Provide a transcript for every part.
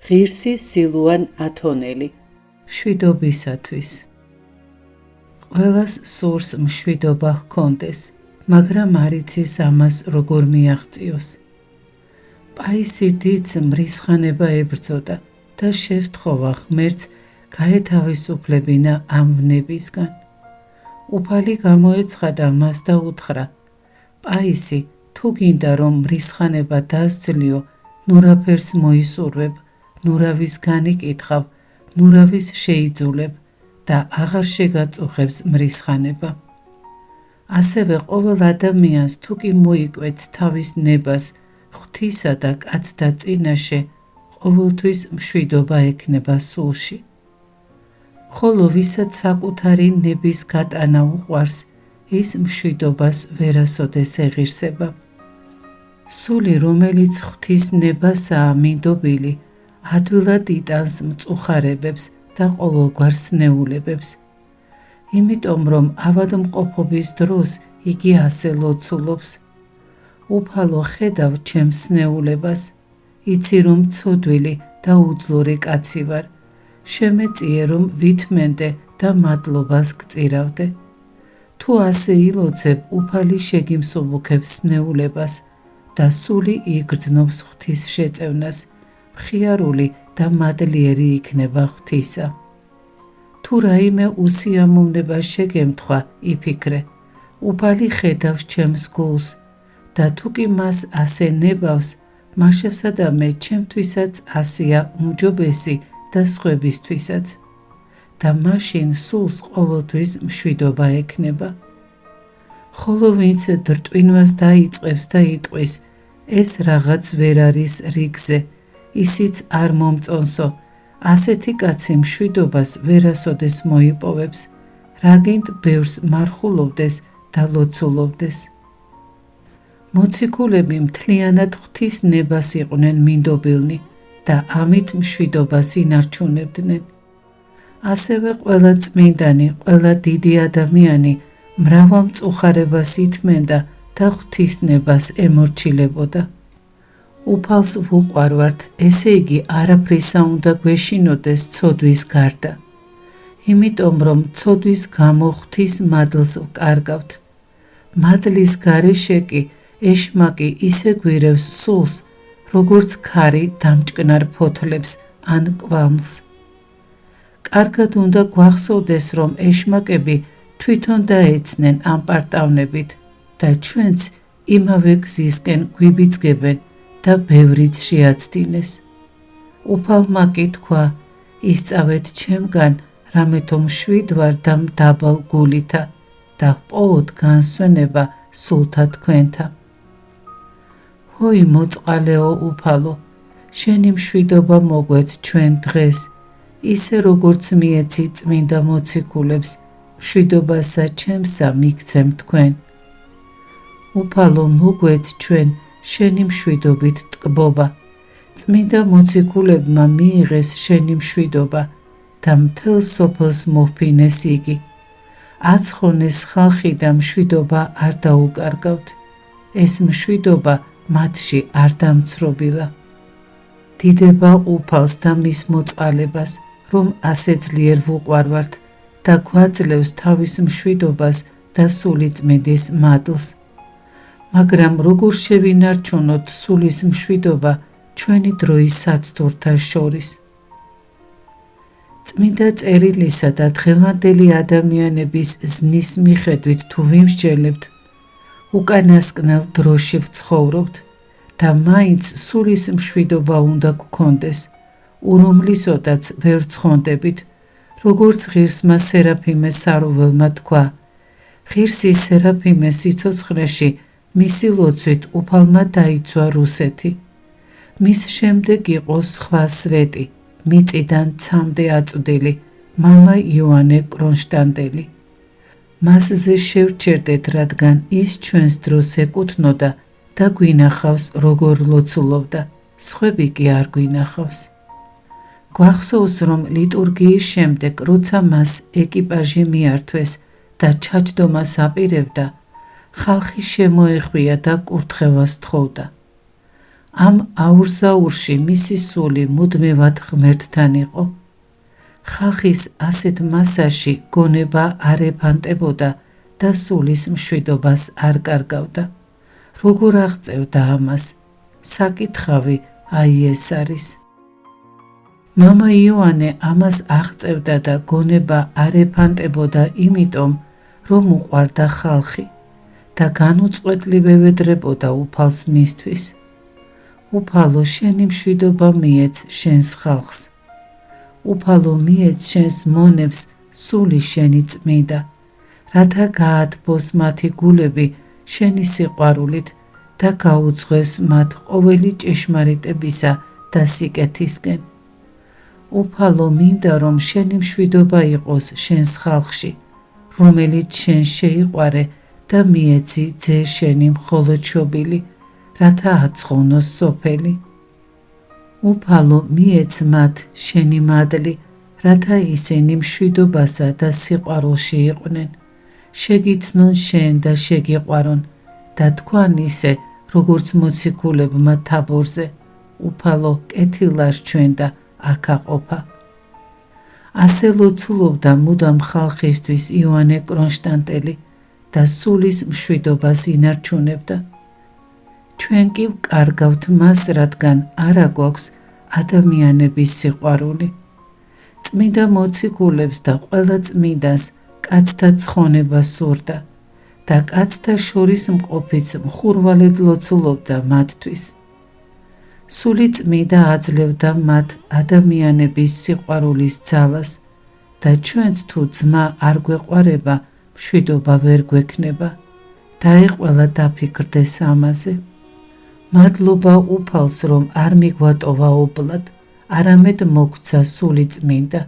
ღირსი სილუან ათონელი. მშვიდობისათვის. ყველას სურს მშვიდობა ჰქონდეს, მაგრამ არ იცის ამას როგორ მიაღწიოს. პაისი დიდს მრისხანება ებრძოდა და შესთხოვა ღმერთს გაეთავისუფლებინა ამ ვნებისგან. უფალი გამოეცხადა მას და უთხრა: პაისი, თუ გინდა რომ მრისხანება დასძლიო, ნურაფერს მოისურვებ, ნურავის განიკითხავ, ნურავის შეიძულებ და აღარ შეგაწუხებს მრისხანება. ასევე ყოველ ადამიანს თუ კი მოიკვეთს თავის ნებას ღვთისა და კაცთა წინაშე, ყოველთვის მშვიდობა ექნება სულში. ხოლო ვისაც საკუთარი ნების გატანა უყვარს, ის მშვიდობას ვერასოდეს ეღირსება. სული, რომელიც ღვთის ნებასაა მინდობილი, ადვილად იტანს მწუხარებებს და ყოველგვარ სნეულებებს. იმიტომ რომ ავადმყოფობის დროს იგი ასე ლოცულობს: უფალო, ხედავ ჩემს სნეულებას, იცი რომ ცოდვილი და უძლური კაცი ვარ, შემეწიე რომ ვითმენდე და მადლობას გწირავდე. თუ ასე ილოცებ, უფალი შეგიმსუბუქებს სნეულებას და სული იგრძნობს ღვთის შეწევნას, მხიარული და მადლიერი იქნება ღვთისა. თუ რაიმე უსიამოვნება შეგემთხვა, იფიქრე: უფალი ხედავს ჩემს გულს და თუ კი მას ასე ნებავს, მაშასადამე ჩემთვისაც ასეა უმჯობესი და სხვებისთვისაც და მაშინ სულს ყოველთვის მშვიდობა ექნება. ხოლო ვინც დრტვინვას დაიწყებს და იტყვის: ეს რაღაც ვერ არის რიგზე, ისიც არ მომწონსო, ასეთი კაცი მშვიდობას ვერასოდეს მოიპოვებს, რაგინდ ბევრს მარხულობდეს და ლოცულობდეს. მოციქულები მთლიანად ღვთის ნებას იყვნენ მინდობილნი და ამით მშვიდობას ინარჩუნებდნენ. ასევე ყველა წმინდანი, ყველა დიდი ადამიანი მრავალ მწუხარებას ითმენდა და ღვთის ნებას ემორჩილებოდა. უფალს ვუყვარვართ, ესე იგი არაფრისა უნდა გვეშინოდეს ცოდვის გარდა. იმიტომ რომ ცოდვის გამო ღვთის მადლს ვკარგავთ. მადლის გარეშე კი ეშმაკი ისე გვირევს სულს, როგორც ქარი დამჭკნარ ფოთლებს ან კვამლს. კარგად უნდა გვახსოვდეს, რომ ეშმაკები თვითონ დაეცნენ ამ პარტავნებით და ჩვენც იმავე გზისკენ გვიბიძგებენ და ბევრიც შეაცდინეს. უფალმა კი თქვა: ისწავეთ ჩემგან, რამეთო მშვიდ ვარ და მდაბალ გულითა და ვპოვოთ განსვენება სულთა თქვენთა. ჰოი მოწყალეო უფალო, შენი მშვიდობა მოგვეც ჩვენ დღეს, ისე როგორც მიეცი წმინდა მოციქულებს, მშვიდობასა ჩემსა მიგცემ თქვენ. უფალო, მოგვეც ჩვენ შენი მშვიდობით ტკბობა, წმინდა მოციქულებმა მიიღეს შენი მშვიდობა და მთელ სოფელს მოჰფინეს იგი. აცხონეს ხალხი და მშვიდობა არ დაუკარგავთ, ეს მშვიდობა მათში არ დამცრობილა. დიდება უფალს და მის მოწყალებას, რომ ასე ძლიერ ვუყვარვართ და გვაძლევს თავის მშვიდობას და სულიწმინდის მადლს. მაგრამ როგორ შევინარჩუნოთ სულის მშვიდობა ჩვენი დროის საცდურთა შორის? წმინდა წერილისა და დღევანდელი ადამიანების ზნის მიხედვით თუ ვიმსჯელებთ, უკანასკნელ დროში ვცხოვრობთ და მაინც სულის მშვიდობა უნდა გქონდეს, ურუმლისოდაც ვერ ცხონდებით, როგორც ღირსმა სერაფიმე სარუველმა თქვა: ღირსი სერაფიმე სიცოცხლეში მისი ლოცვით უფალმა დაიცვა რუსეთი. მის შემდეგ იყო სხვა სვეტი, მიწიდან ცამდე აწვდილი, მამა იოანე კრონშტანტელი. მასზე შევჩერდეთ, რადგან ის ჩვენს დროს ეკუთვნოდა და გვინახავს როგორ ლოცულობდა, სხვები კი არ გვინახავს. გვახსოვს, რომ ლიტურგიის შემდეგ, როცა მას ეკიპაჟი მიართვეს და ჩაჯდომას აპირებდა, ხალხი შემოეხვია და კურთხევას თხოვდა. ამ აურზაურში მისი სული მუდმივად ღმერთთან იყო. ხალხის ასეთ მასაში გონება არ ეფანტებოდა და სულის მშვიდობას არ კარგავდა. როგორ აღწევდა ამას? საკითხავი აი ეს არის. მამა იოანე ამას აღწევდა და გონება არ ეფანტებოდა იმიტომ, რომ უყვარდა ხალხი და განუწყვეტლივ ევედრებოდა უფალს მისთვის. უფალო, შენი მშვიდობა მიეც შენს ხალხს. უფალო, მიეც შენს მონებს სული შენი წმიდა, რათა გაათბოს მათი გულები შენი სიყვარულით და გაუძღვეს მათ ყოველი ჭეშმარიტებისა და სიკეთისკენ. უფალო, მინდა რომ შენი მშვიდობა იყოს შენს ხალხში, რომელიც შენ შეიყვარე და მიეცი ძე შენი მხოლოდ შობილი, რათა აწყოვნოს სოფელი. უფალო, მიეც მათ შენი მადლი, რათა ისინი მშვიდობასა და სიყვარულში იყვნენ, შეგიცნონ შენ და შეგიყვარონ და თქვან ისე, როგორც მოციქულებმა თაბორზე, უფალო, კეთილას ჩვენ და აქ აყოფა. ასე ლოცულობდა მუდამ ხალხისთვის იოანე კრონშტანტელი და სულის მშვიდობას ინარჩუნებდა. ჩვენ კი ვკარგავთ მას, რადგან არა გვაქვს ადამიანების სიყვარული. წმინდა მოციქულებს და ყველა წმინდანს კაცთა ცხონება სურდა და კაცთა შორის მყოფიც მხურვალედ ლოცულობდა მათთვის. სული წმინდა აძლევდა მათ ადამიანების სიყვარულის ძალას და ჩვენც თუ ძმა არ გვეყვარება, მშვიდობა ვერ გვექნება. დაეყველა დაფიქრდეს ამაზე. მადლობა უფალს, რომ არ მიგვატოვა ობლად, არამედ მოგვცა სული წმინდა.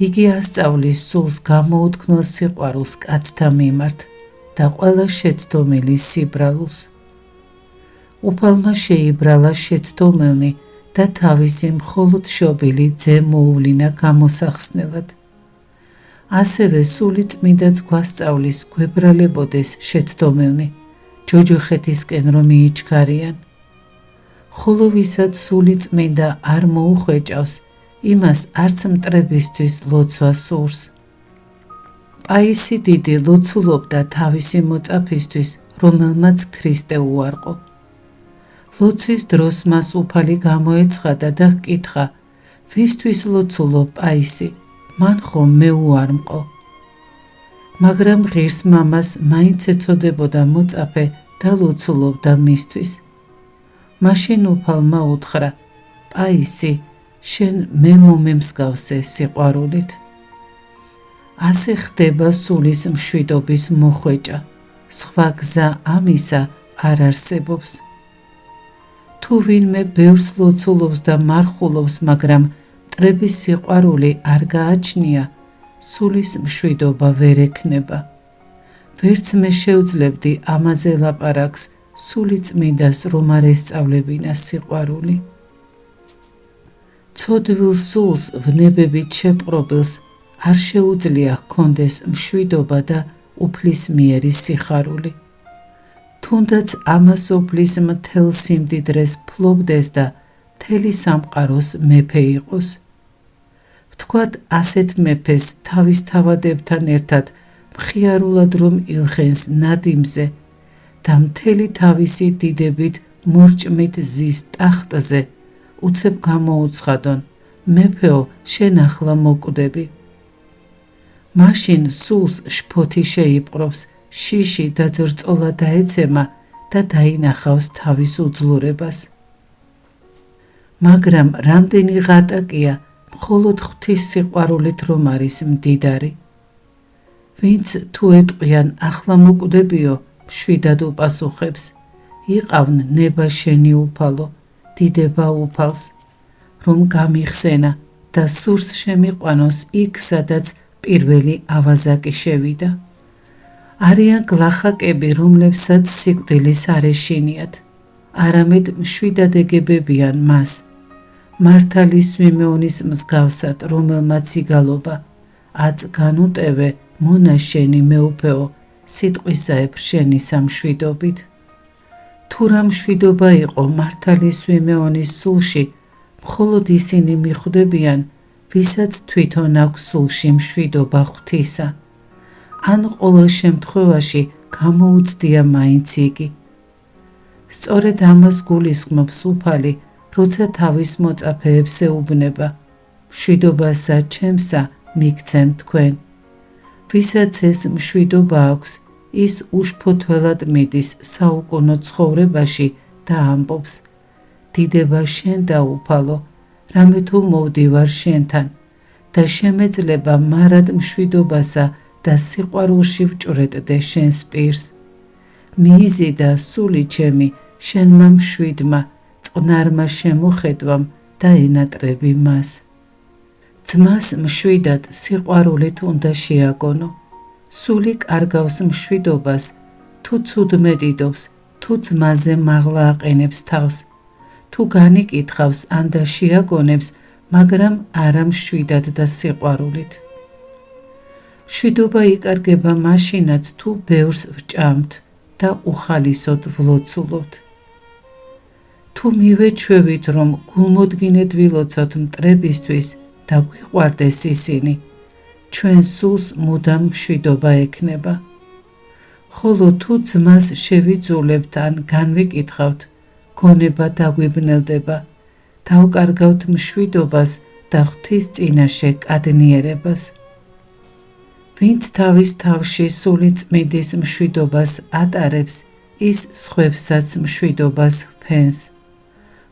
იგი ასწავლის სულს გამოუთქმელ სიყვარულს კაცთა მიმართ და ყველა შეცდომილი სიბრალულს. უფალმა შეიბრალა შეცდომელნი და თავისი მხოლოდ შობილი ძე მოუვლინა გამოსახსნელად. ასევე სული წმინდაც გვასწავლის გვებრალებოდეს შეცდომელნი, ჯოჯოხეთისკენ რომ მიიჩქარიან. ხოლო ვისაც სული წმინდა არ მოუხვეჭავს, იმას არც მტრებისთვის ლოცვა სურს. პაისი დიდი ლოცულობდა თავისი მოწაფისთვის, რომელმაც ქრისტე უარყო. ლოცვის დროს მას უფალი გამოეცხადა და ჰკითხა, ვისთვის ლოცულობ პაისი, მან ხომ მე უარმყო. მაგრამ ღირს მამას მაინც ეცოდებოდა მოწაფე და ლოცულობდა მისთვის. მაშინ უფალმა უთხრა, პაისი, შენ მე მომემსგავსე სიყვარულით. ასე ხდება სულის მშვიდობის მოხვეჭა, სხვა გზა ამისა არ არსებობს. თუ ვინმე ბევრს ლოცულობს და მარხულობს, მაგრამ მტრების სიყვარული არ გააჩნია, სულის მშვიდობა ვერ ექნება. ვერც მე შევძლებდი ამაზე ლაპარაკს სული წმინდას, რომ არ ესწავლებინა სიყვარული. ცოდვილ სულს ვნებებით შეპყრობილს არ შეუძლია ჰქონდეს მშვიდობა და უფლისმიერი სიხარული. თუნდაც ამას უფლის მთელ სიმდიდრეს ფლობდეს და მთელი სამყაროს მეფე იყოს. ვთქვათ, ასეთ მეფეს თავის თავადებთან ერთად მხიარულად რომ ილხენს ნადიმზე და მთელი თავისი დიდებით მორჭმით ზის ტახტზე, უცებ გამოუცხადონ, მეფეო, შენ ახლა მოკვდები. მაშინ სულს შფოთი შეიპყრობს, შიში და ძრწოლა დაეცემა და დაინახავს თავის უძლურებას. მაგრამ რამდენი ღატაკია მხოლოდ ღვთის სიყვარულით რომ არის მდიდარი. ვინც თუ ეტყვიან ახლა მოკვდებიო, მშვიდად უპასუხებს, იყავნ ნება შენი უფალო, დიდება უფალს, რომ გამიხსენა და სურს შემიყვანოს იქ, სადაც პირველი ავაზაკი შევიდა. არიან გლახაკები, რომლებსაც სიკვდილის არ ეშინიათ, არამედ მშვიდად ეგებებიან მას, მართალი სვიმეონის მსგავსად, რომელმაც იგალობა, აწ განუტევე მონა შენი მეუფეო, სიტყვისაებ შენი სამშვიდობით. თუ რა მშვიდობა იყო მართალი სვიმეონის სულში, მხოლოდ ისინი მიხვდებიან, ვისაც თვითონ აქვს სულში მშვიდობა ღვთისა. ან ყოველ შემთხვევაში გამოუცდია მაინც იგი. სწორედ ამას გულისხმობს უფალი, როცა თავის მოწაფეებს ეუბნება, მშვიდობასა ჩემსა მიგცემ თქვენ. ვისაც ეს მშვიდობა აქვს, ის უშფოთველად მიდის საუკუნო ცხოვრებაში და ამბობს, დიდება შენ და უფალო, რამე თუ მოვდივარ შენთან და შემეძლება მარად მშვიდობასა და სიყვარულში ვჭვრეტდე შენს პირს. მიიზიდა სული ჩემი შენმა მშვიდმა, წყნარმა შემოხედვამ და ენატრები მას. ძმას მშვიდად სიყვარულით უნდა შეაგონო. სული კარგავს მშვიდობას, თუ ცუდმედიდობს, თუ ძმაზე მაღლა აყენებს თავს, თუ განიკითხავს ან და შეაგონებს, მაგრამ არა მშვიდად და სიყვარულით. მშვიდობა იკარგება მაშინაც, თუ ბევრს ვჭამთ და უხალისოდ ვლოცულობთ. თუ მივეჩვევით, რომ გულმოდგინედ ვილოცოთ მტრებისთვის და გვიყვარდეს ისინი, ჩვენ სულს მუდამ მშვიდობა ექნება. ხოლო თუ ძმას შევიძულებთ ან განვიკითხავთ, გონება დაგვიბნელდება, დავკარგავთ მშვიდობას და ღვთის წინაშე კადნიერებას. ვინც თავის თავში სული წმინდის მშვიდობას ატარებს, ის სხვებსაც მშვიდობას ჰფენს.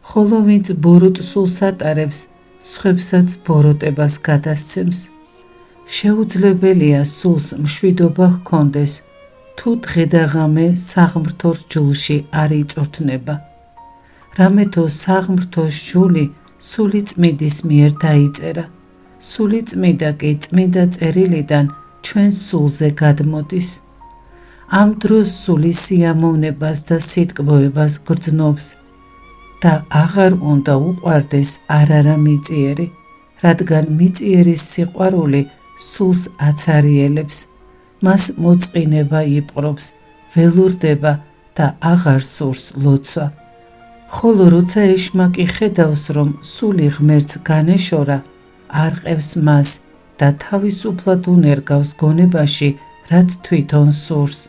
ხოლო ვინც ბოროტ სულს ატარებს, სხვებსაც ბოროტებას გადასცემს. შეუძლებელია სულს მშვიდობა ჰქონდეს, თუ დღე და ღამე საღმრთოს ჯულში არ იწვრთნება. რამე თუ საღმრთოს ჯული სული წმინდის მიერ დაიწერა, სული წმინდა კი წმინდა წერილიდან ჩვენ სულზე გადმოდის. ამ დროს სული სიამოვნებას და სიტკბოებას გრძნობს და აღარ უნდა უყვარდეს არარა მიწიერი, რადგან მიწიერის სიყვარული სულს აცარიელებს, მას მოწყინება იპყრობს, ველურდება და აღარ სურს ლოცვა. ხოლო როცა ეშმაკი ხედავს, რომ სული ღმერთს განეშორა, არყევს მას და თავისუფლად უნერგავს გონებაში, რაც თვითონ სურს.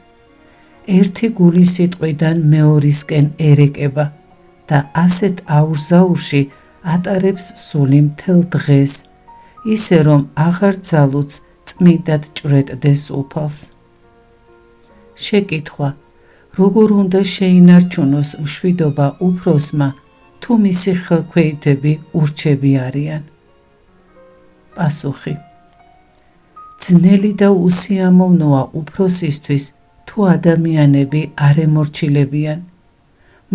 ერთი გული სიტყვიდან მეორისკენ ერეკება და ასეთ აურზაურში ატარებს სული მთელ დღეს, ისე რომ აღარ ძალუც წმინდად ჭვრეტდეს უფალს. შეკითხვა: როგორ უნდა შეინარჩუნოს მშვიდობა უფროსმა, თუ მისი ხელქვეითები ურჩები არიან? პასუხი: ძნელი და უსიამოვნოა უფროსისთვის, თუ ადამიანები არ ემორჩილებიან,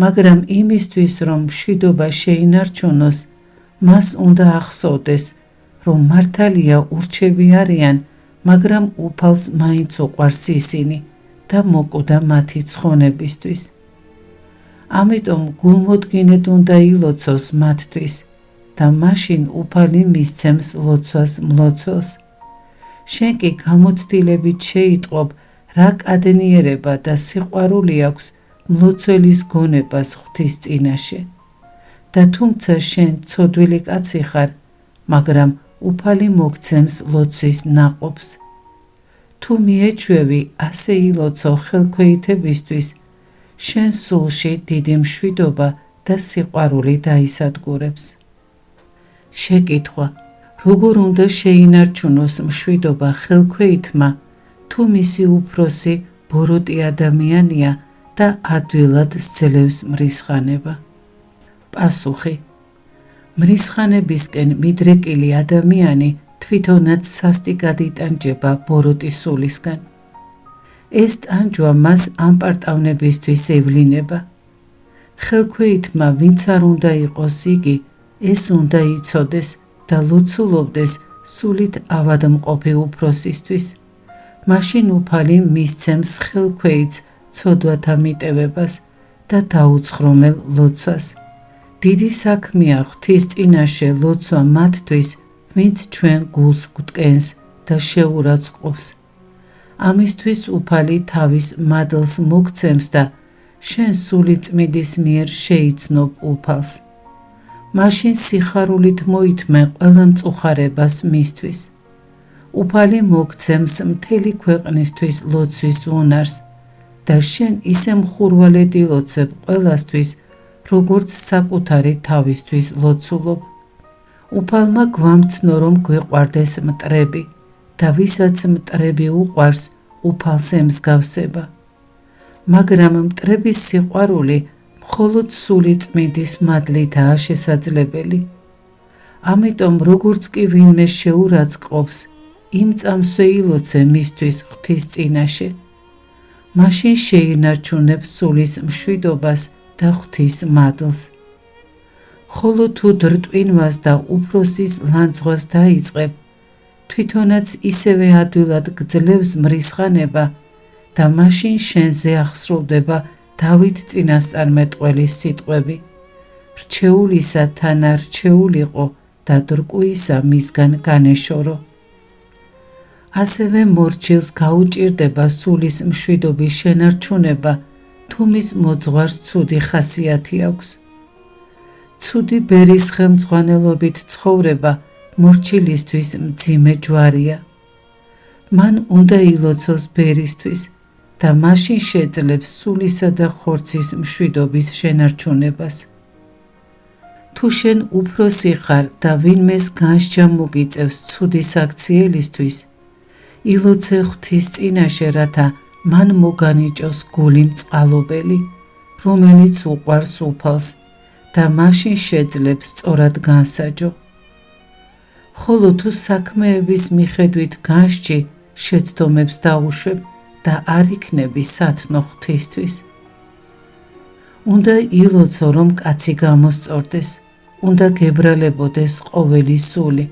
მაგრამ იმისთვის, რომ მშვიდობა შეინარჩუნოს, მას უნდა ახსოვდეს, რომ მართალია ურჩები არიან, მაგრამ უფალს მაინც უყვარს ისინი და მოკვდა მათი ცხონებისთვის. ამიტომ გულმოდგინედ უნდა ილოცოს მათთვის და მაშინ უფალი მისცემს ლოცვას მლოცველს. შენ კი გამოცდილებით შეიტყობ, რა კადნიერება და სიყვარული აქვს მლოცველის გონებას ღვთის წინაშე. და თუმცა შენ ცოდვილი კაცი ხარ, მაგრამ უფალი მოგცემს ლოცვის ნაყოფს. თუ მიეჩვევი ასე ილოცო ხელქვეითებისთვის, შენ სულში დიდი მშვიდობა და სიყვარული დაისადგურებს. შეკითხვა: როგორ უნდა შეინარჩუნოს მშვიდობა ხელქვეითმა, თუ მისი უფროსი ბოროტი ადამიანია და ადვილად სძლევს მრისხანება? პასუხი: მრისხანებისკენ მიდრეკილი ადამიანი თვითონაც სასტიკად იტანჯება ბოროტის სულისგან. ეს ტანჯვა მას ამპარტავნებისთვის ევლინება. ხელქვეითმა ვინც არ უნდა იყოს იგი, ეს უნდა იცოდეს და ლოცულობდეს სულით ავადმყოფი უფროსისთვის. მაშინ უფალი მისცემს ხელქვეითს ცოდვათა მიტევებას და დაუცხრომელ ლოცვას. დიდი საქმეა ღვთის წინაშე ლოცვა მათთვის, ვინც ჩვენ გულს გვტკენს და შეურაცხყოფს. ამისთვის უფალი თავის მადლს მოგცემს და შენ სული წმიდის მიერ შეიცნობ უფალს. მაშინ სიხარულით მოითმე ყველა მწუხარებას მისთვის. უფალი მოგცემს მთელი ქვეყნისთვის ლოცვის უნარს და შენ ისე მხურვალედ ილოცებ ყველასთვის, როგორც საკუთარი თავისთვის ლოცულობ. უფალმა გვამცნო, რომ გვიყვარდეს მტრები და ვისაც მტრები უყვარს, უფალს ემსგავსება. მაგრამ მტრების სიყვარული მხოლოდ სული წმიდის მადლითაა შესაძლებელი. ამიტომ როგორც კი ვინმე შეურაცხყოფს, იმ წამსვე ილოცე მისთვის ღვთის წინაშე. მაშინ შეინარჩუნებს სულის მშვიდობას და ღვთის მადლს. ხოლო თუ დრტვინვას და უფროსის ლანძღვას დაიწყებ, თვითონაც ისევე ადვილად გძლევს მრისხანება და მაშინ შენზე აღსრულდება დავით წინასწარმეტყველის სიტყვები: რჩეულისა თანარჩეულიყო და დრკუისა მისგან განეშორო. ასევე მორჩილს გაუჭირდება სულის მშვიდობის შენარჩუნება, თუ მის მოძღვარს ცუდი ხასიათი აქვს. ცუდი ბერის ხელმძღვანელობით ცხოვრება მორჩილისთვის მძიმე ჯვარია. მან უნდა ილოცოს ბერისთვის და მაშინ შეძლებს სულისა და ხორცის მშვიდობის შენარჩუნებას. თუ შენ უფროსი ხარ და ვინმეს განსჯა მოგიწევს ცუდი საქციელისთვის, ილოცე ღვთის წინაშე, რათა მან მოგანიჭოს გული მწყალობელი, რომელიც უყვარს უფალს და მაშინ შეძლებს სწორად განსაჯო. ხოლო თუ საქმეების მიხედვით განსჯი შეცდომებს დაუშვებ და არ იქნები სათნო ღვთისთვის. უნდა ილოცო, რომ კაცი გამოსწორდეს, უნდა გებრალებოდეს ყოველი სული,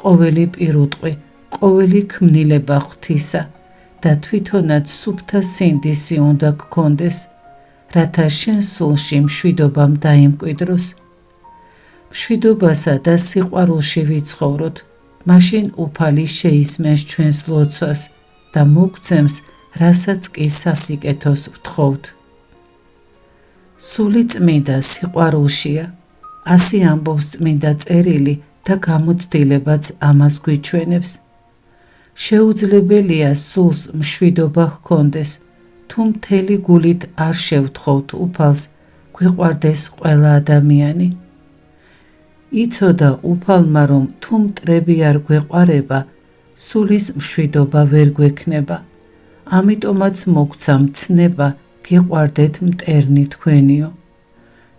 ყოველი პირუტყვი, ყოველი ქმნილება ღვთისა და თვითონაც სუფთა სინდისი უნდა გქონდეს, რათა შენ სულში მშვიდობამ დაიმკვიდროს. მშვიდობასა და სიყვარულში ვიცხოვროთ, მაშინ უფალი შეისმენს ჩვენს ლოცვას და მოგცემს, რასაც კი სასიკეთოს ვთხოვთ. სული წმინდა სიყვარულშია, ასე ამბობს წმინდა წერილი და გამოცდილებაც ამას გვიჩვენებს. შეუძლებელია სულს მშვიდობა ჰქონდეს, თუ მთელი გულით არ შევთხოვთ უფალს, გვიყვარდეს ყველა ადამიანი. იცოდა უფალმა, რომ თუ მტრები არ გვეყვარება, სულის მშვიდობა ვერ გვექნება. ამიტომაც მოგცა მცნება, გეყვარდეთ მტერნი თქვენიო.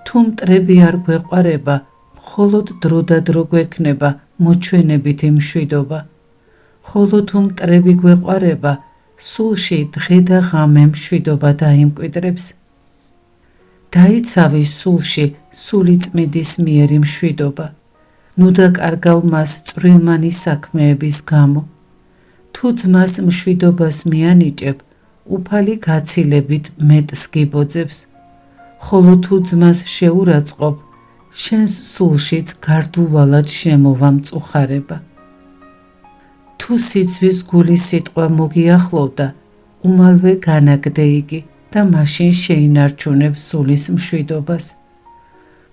თუ მტრები არ გვეყვარება, მხოლოდ დრო და დრო გვექნება მოჩვენებითი მშვიდობა. ხოლო თუ მტრები გვეყვარება, სულში დღე და ღამე მშვიდობა დაიმკვიდრებს. დაიცავი სულში სული წმიდის მიერი მშვიდობა. ნუ დაკარგავ მას წვრილმანი საქმეების გამო. თუ ძმას მშვიდობას მიანიჭებ, უფალი გაცილებით მეტს გიბოძებს. ხოლო თუ ძმას შეურაცხყოფ, შენს სულშიც გარდუვალად შემოვა მწუხარება. თუ სიძვის გულის სიტყვა მოგიახლოვდა, უმალვე განაგდე იგი და მაშინ შეინარჩუნებ სულის მშვიდობას.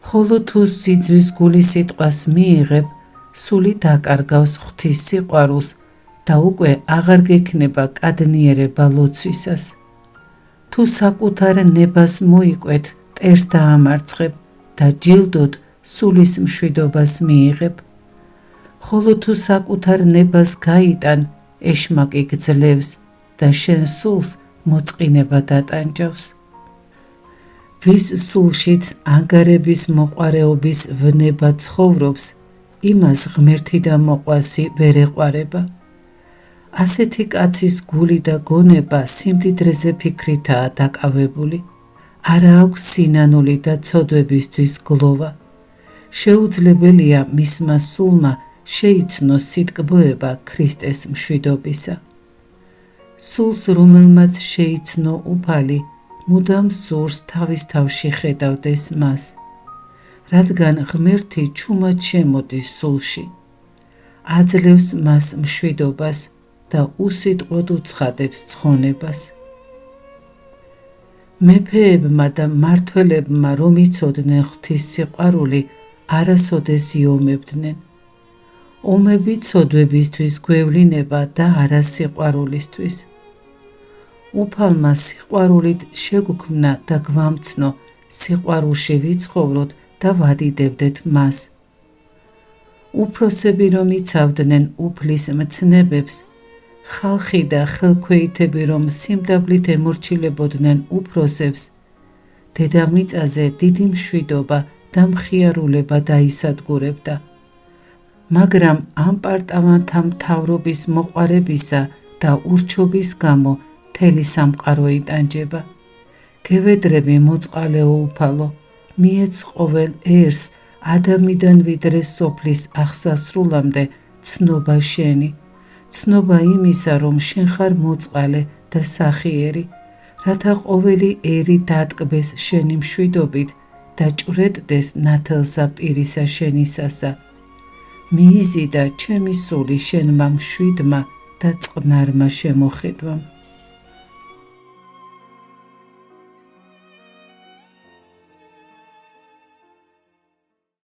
ხოლო თუ სიძვის გულის სიტყვას მიიღებ, სული დაკარგავს ღვთის სიყვარულს და უკვე აღარ გექნება კადნიერება ლოცვისას. თუ საკუთარ ნებას მოიკვეთ, მტერს დაამარცხებ და ჯილდოდ სულის მშვიდობას მიიღებ. ხოლო თუ საკუთარ ნებას გაიტან, ეშმაკი გძლევს და შენ სულს მოწყინება დატანჯავს. ვის სულშიც ანგარების მოყვარეობის ვნება ცხოვრობს, იმას ღმერთი და მოყვასი ვერ ეყვარება. ასეთი კაცის გული და გონება სიმდიდრეზე ფიქრითაა დაკავებული. არა აქვს სინანული და ცოდვებისთვის გლოვა. შეუძლებელია მისმა სულმა შეიცნოს სიტკბოება ქრისტეს მშვიდობისა. სულს, რომელმაც შეიცნო უფალი, მუდამ სურს თავის თავში ხედავდეს მას, რადგან ღმერთი ჩუმად შემოდის სულში, აძლევს მას მშვიდობას და უსიტყვოდ უცხადებს ცხონებას. მეფეებმა და მმართველებმა რომ იცოდნენ ღვთის სიყვარული, არასოდეს იომებდნენ. ომები ცოდვებისთვის გვევლინება და არა სიყვარულისთვის. უფალმა სიყვარულით შეგვქმნა და გვამცნო, სიყვარულში ვიცხოვროთ და ვადიდებდეთ მას. უფროსები რომ იცავდნენ უფლის მცნებებს, ხალხი და ხელქვეითები რომ სიმდაბლით ემორჩილებოდნენ უფროსებს, დედამიწაზე დიდი მშვიდობა და მხიარულება დაისადგურებდა. მაგრამ ამ პარტავანთა მთავრობის მოყვარებისა და ურჩობის გამო მთელი სამყარო იტანჯება. გევედრები მოწყალეო უფალო, მიეც ყოველ ერს ადამიდან ვიდრე სოფლის აღსასრულამდე ცნობა შენი, ცნობა იმისა, რომ შენ ხარ მოწყალე და სახიერი, რათა ყოველი ერი დატკბეს შენი მშვიდობით და ჭვრეტდეს ნათელსა პირისა შენისასა. მიიზიდა ჩემი სული შენმა მშვიდმა და წყნარმა შემოხედვამ.